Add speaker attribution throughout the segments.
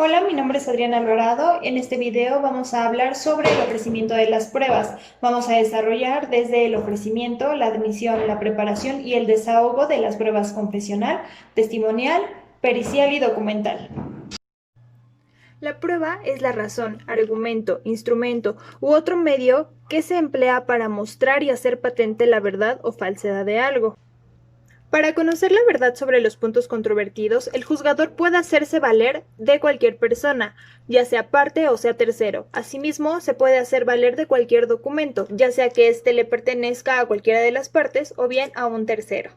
Speaker 1: Hola, mi nombre es Adriana Alvarado. En este video vamos a hablar sobre el ofrecimiento de las pruebas. Vamos a desarrollar desde el ofrecimiento, la admisión, la preparación y el desahogo de las pruebas confesional, testimonial, pericial y documental. La prueba es la razón, argumento, instrumento u otro medio que se emplea para mostrar y hacer patente la verdad o falsedad de algo. Para conocer la verdad sobre los puntos controvertidos, el juzgador puede hacerse valer de cualquier persona, ya sea parte o sea tercero. Asimismo, se puede hacer valer de cualquier documento, ya sea que éste le pertenezca a cualquiera de las partes o bien a un tercero.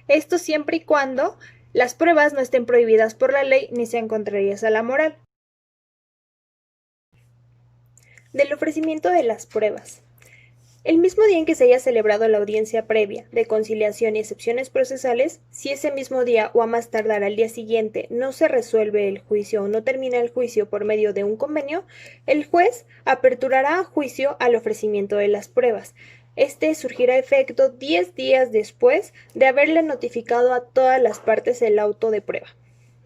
Speaker 1: Esto siempre y cuando las pruebas no estén prohibidas por la ley ni sean contrarias a la moral. Del ofrecimiento de las pruebas. El mismo día en que se haya celebrado la audiencia previa de conciliación y excepciones procesales, si ese mismo día o a más tardar al día siguiente no se resuelve el juicio o no termina el juicio por medio de un convenio, el juez aperturará juicio al ofrecimiento de las pruebas. Este surgirá efecto 10 días después de haberle notificado a todas las partes el auto de prueba.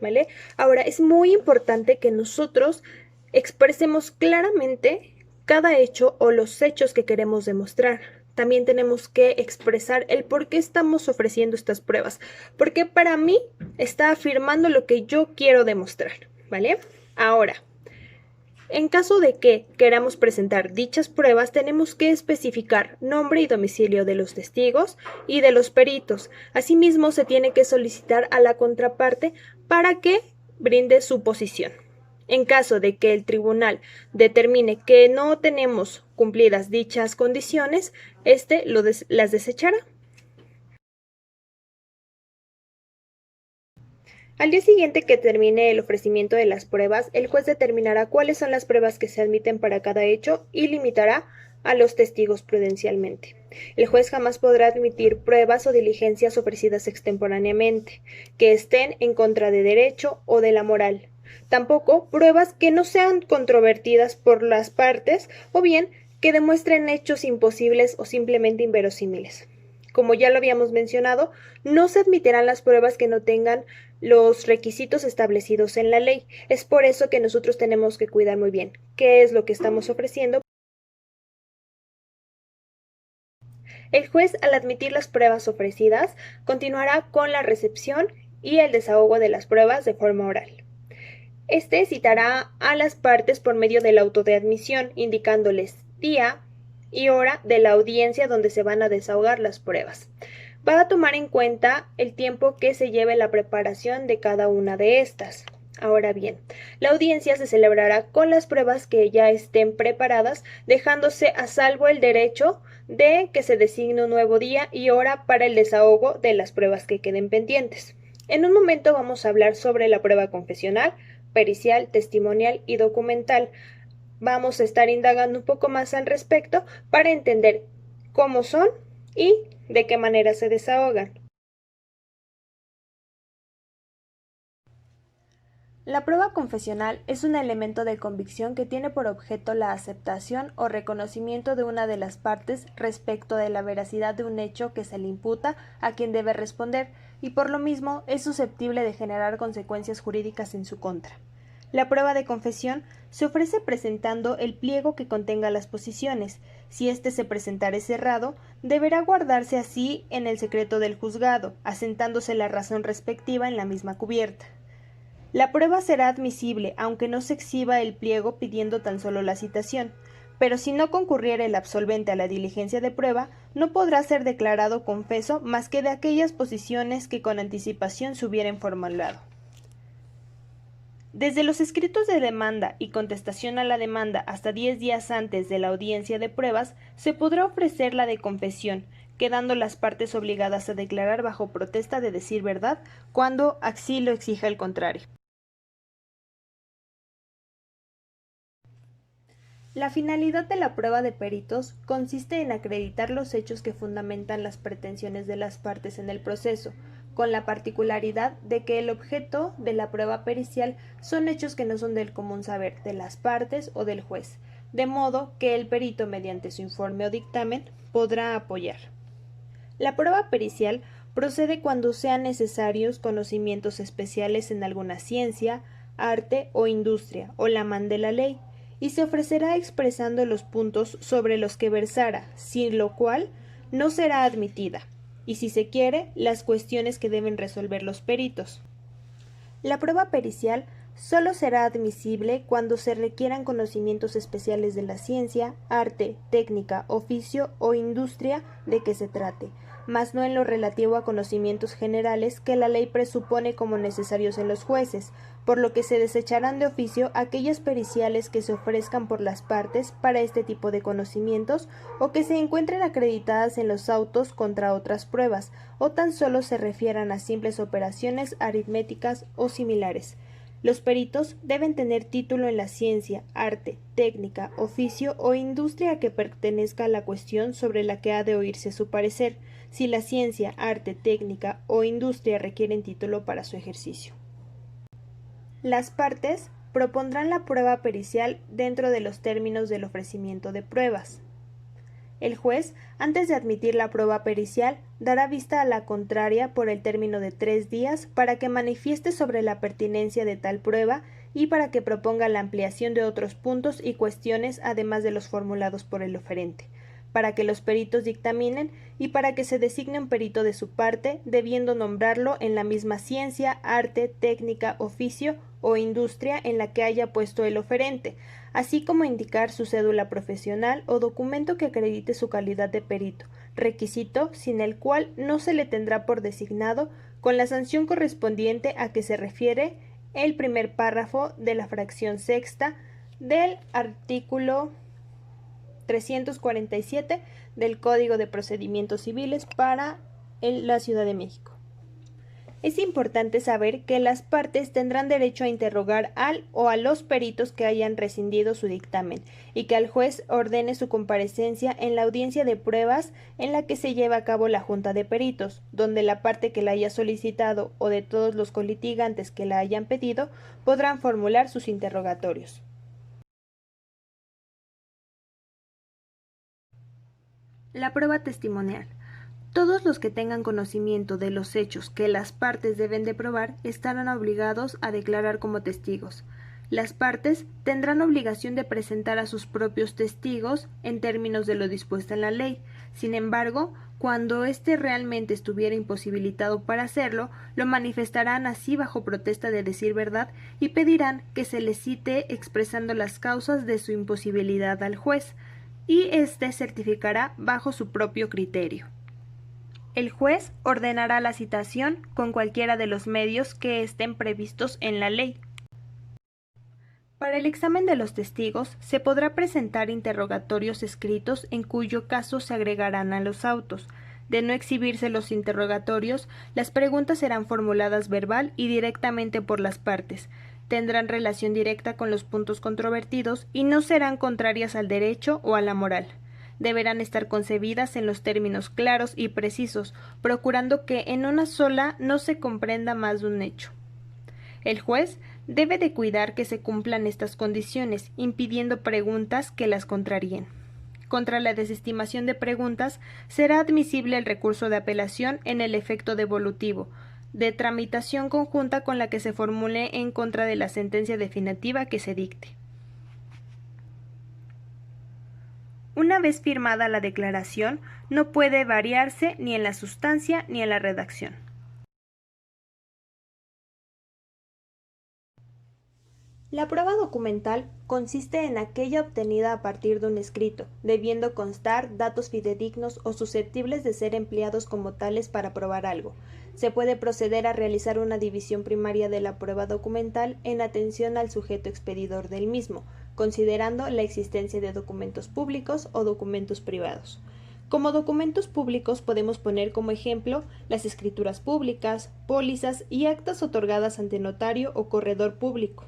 Speaker 1: ¿Vale? Ahora, es muy importante que nosotros expresemos claramente cada hecho o los hechos que queremos demostrar. También tenemos que expresar el por qué estamos ofreciendo estas pruebas, porque para mí está afirmando lo que yo quiero demostrar, ¿vale? Ahora, en caso de que queramos presentar dichas pruebas, tenemos que especificar nombre y domicilio de los testigos y de los peritos. Asimismo, se tiene que solicitar a la contraparte para que brinde su posición. En caso de que el tribunal determine que no tenemos cumplidas dichas condiciones, las desechará. Al día siguiente que termine el ofrecimiento de las pruebas, el juez determinará cuáles son las pruebas que se admiten para cada hecho y limitará a los testigos prudencialmente. El juez jamás podrá admitir pruebas o diligencias ofrecidas extemporáneamente, que estén en contra de derecho o de la moral. Tampoco pruebas que no sean controvertidas por las partes o bien que demuestren hechos imposibles o simplemente inverosímiles. Como ya lo habíamos mencionado, no se admitirán las pruebas que no tengan los requisitos establecidos en la ley. Es por eso que nosotros tenemos que cuidar muy bien qué es lo que estamos ofreciendo. El juez, al admitir las pruebas ofrecidas, continuará con la recepción y el desahogo de las pruebas de forma oral. Este citará a las partes por medio del auto de admisión, indicándoles día y hora de la audiencia donde se van a desahogar las pruebas. Va a tomar en cuenta el tiempo que se lleve la preparación de cada una de estas. Ahora bien, la audiencia se celebrará con las pruebas que ya estén preparadas, dejándose a salvo el derecho de que se designe un nuevo día y hora para el desahogo de las pruebas que queden pendientes. En un momento vamos a hablar sobre la prueba confesional, pericial, testimonial y documental. Vamos a estar indagando un poco más al respecto para entender cómo son y de qué manera se desahogan. La prueba confesional es un elemento de convicción que tiene por objeto la aceptación o reconocimiento de una de las partes respecto de la veracidad de un hecho que se le imputa a quien debe responder y por lo mismo es susceptible de generar consecuencias jurídicas en su contra. La prueba de confesión se ofrece presentando el pliego que contenga las posiciones. Si éste se presentare cerrado, deberá guardarse así en el secreto del juzgado, asentándose la razón respectiva en la misma cubierta. La prueba será admisible, aunque no se exhiba el pliego pidiendo tan solo la citación, pero si no concurriera el absolvente a la diligencia de prueba, no podrá ser declarado confeso más que de aquellas posiciones que con anticipación se hubieran formulado. Desde los escritos de demanda y contestación a la demanda hasta 10 días antes de la audiencia de pruebas, se podrá ofrecer la de confesión, quedando las partes obligadas a declarar bajo protesta de decir verdad cuando así lo exija el contrario. La finalidad de la prueba de peritos consiste en acreditar los hechos que fundamentan las pretensiones de las partes en el proceso, con la particularidad de que el objeto de la prueba pericial son hechos que no son del común saber de las partes o del juez, de modo que el perito, mediante su informe o dictamen, podrá apoyar. La prueba pericial procede cuando sean necesarios conocimientos especiales en alguna ciencia, arte o industria o la man de la ley, y se ofrecerá expresando los puntos sobre los que versara, sin lo cual no será admitida, y si se quiere, las cuestiones que deben resolver los peritos. La prueba pericial solo será admisible cuando se requieran conocimientos especiales de la ciencia, arte, técnica, oficio o industria de que se trate, mas no en lo relativo a conocimientos generales que la ley presupone como necesarios en los jueces, por lo que se desecharán de oficio aquellas periciales que se ofrezcan por las partes para este tipo de conocimientos o que se encuentren acreditadas en los autos contra otras pruebas, o tan solo se refieran a simples operaciones aritméticas o similares. Los peritos deben tener título en la ciencia, arte, técnica, oficio o industria que pertenezca a la cuestión sobre la que ha de oírse su parecer, si la ciencia, arte, técnica o industria requieren título para su ejercicio. Las partes propondrán la prueba pericial dentro de los términos del ofrecimiento de pruebas. El juez, antes de admitir la prueba pericial, dará vista a la contraria por el término de 3 días para que manifieste sobre la pertinencia de tal prueba y para que proponga la ampliación de otros puntos y cuestiones además de los formulados por el oferente, para que los peritos dictaminen y para que se designe un perito de su parte, debiendo nombrarlo en la misma ciencia, arte, técnica, oficio o industria en la que haya puesto el oferente, así como indicar su cédula profesional o documento que acredite su calidad de perito, requisito sin el cual no se le tendrá por designado, con la sanción correspondiente a que se refiere el primer párrafo de la fracción sexta del artículo 347 del Código de Procedimientos Civiles para la Ciudad de México. Es importante saber que las partes tendrán derecho a interrogar al o a los peritos que hayan rescindido su dictamen y que al juez ordene su comparecencia en la audiencia de pruebas en la que se lleva a cabo la junta de peritos, donde la parte que la haya solicitado o de todos los colitigantes que la hayan pedido podrán formular sus interrogatorios. La prueba testimonial. Todos los que tengan conocimiento de los hechos que las partes deben de probar estarán obligados a declarar como testigos. Las partes tendrán obligación de presentar a sus propios testigos en términos de lo dispuesto en la ley. Sin embargo, cuando éste realmente estuviera imposibilitado para hacerlo, lo manifestarán así bajo protesta de decir verdad y pedirán que se les cite expresando las causas de su imposibilidad al juez, y éste certificará bajo su propio criterio. El juez ordenará la citación con cualquiera de los medios que estén previstos en la ley. Para el examen de los testigos se podrá presentar interrogatorios escritos en cuyo caso se agregarán a los autos. De no exhibirse los interrogatorios, las preguntas serán formuladas verbal y directamente por las partes. Tendrán relación directa con los puntos controvertidos y no serán contrarias al derecho o a la moral. Deberán estar concebidas en los términos claros y precisos, procurando que en una sola no se comprenda más de un hecho. El juez debe de cuidar que se cumplan estas condiciones, impidiendo preguntas que las contraríen. Contra la desestimación de preguntas, será admisible el recurso de apelación en el efecto devolutivo, de tramitación conjunta con la que se formule en contra de la sentencia definitiva que se dicte. Una vez firmada la declaración, no puede variarse ni en la sustancia ni en la redacción. La prueba documental consiste en aquella obtenida a partir de un escrito, debiendo constar datos fidedignos o susceptibles de ser empleados como tales para probar algo. Se puede proceder a realizar una división primaria de la prueba documental en atención al sujeto expedidor del mismo, considerando la existencia de documentos públicos o documentos privados. Como documentos públicos podemos poner como ejemplo las escrituras públicas, pólizas y actas otorgadas ante notario o corredor público,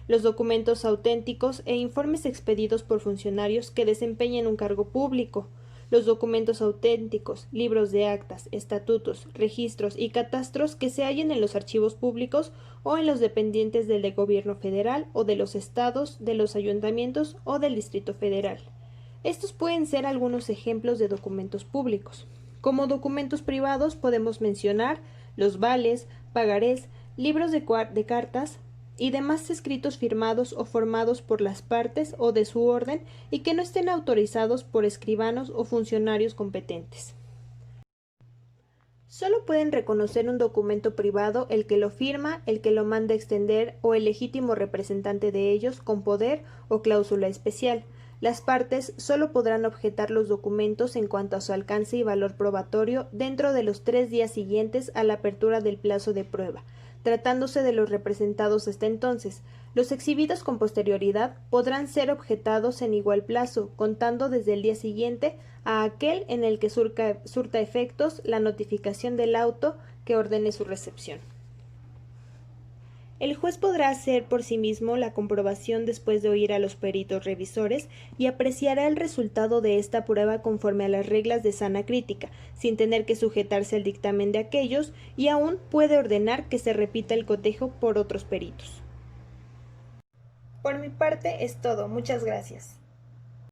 Speaker 1: los documentos auténticos e informes expedidos por funcionarios que desempeñen un cargo público, los documentos auténticos, libros de actas, estatutos, registros y catastros que se hallen en los archivos públicos o en los dependientes del gobierno federal o de los estados, de los ayuntamientos o del Distrito Federal. Estos pueden ser algunos ejemplos de documentos públicos. Como documentos privados podemos mencionar los vales, pagarés, libros de cartas, y demás escritos firmados o formados por las partes o de su orden y que no estén autorizados por escribanos o funcionarios competentes. Solo pueden reconocer un documento privado el que lo firma, el que lo manda extender o el legítimo representante de ellos con poder o cláusula especial. Las partes solo podrán objetar los documentos en cuanto a su alcance y valor probatorio dentro de los 3 días siguientes a la apertura del plazo de prueba, tratándose de los representados hasta entonces. Los exhibidos con posterioridad podrán ser objetados en igual plazo, contando desde el día siguiente a aquel en el que surta efectos la notificación del auto que ordene su recepción. El juez podrá hacer por sí mismo la comprobación después de oír a los peritos revisores y apreciará el resultado de esta prueba conforme a las reglas de sana crítica, sin tener que sujetarse al dictamen de aquellos, y aún puede ordenar que se repita el cotejo por otros peritos. Por mi parte es todo. Muchas gracias.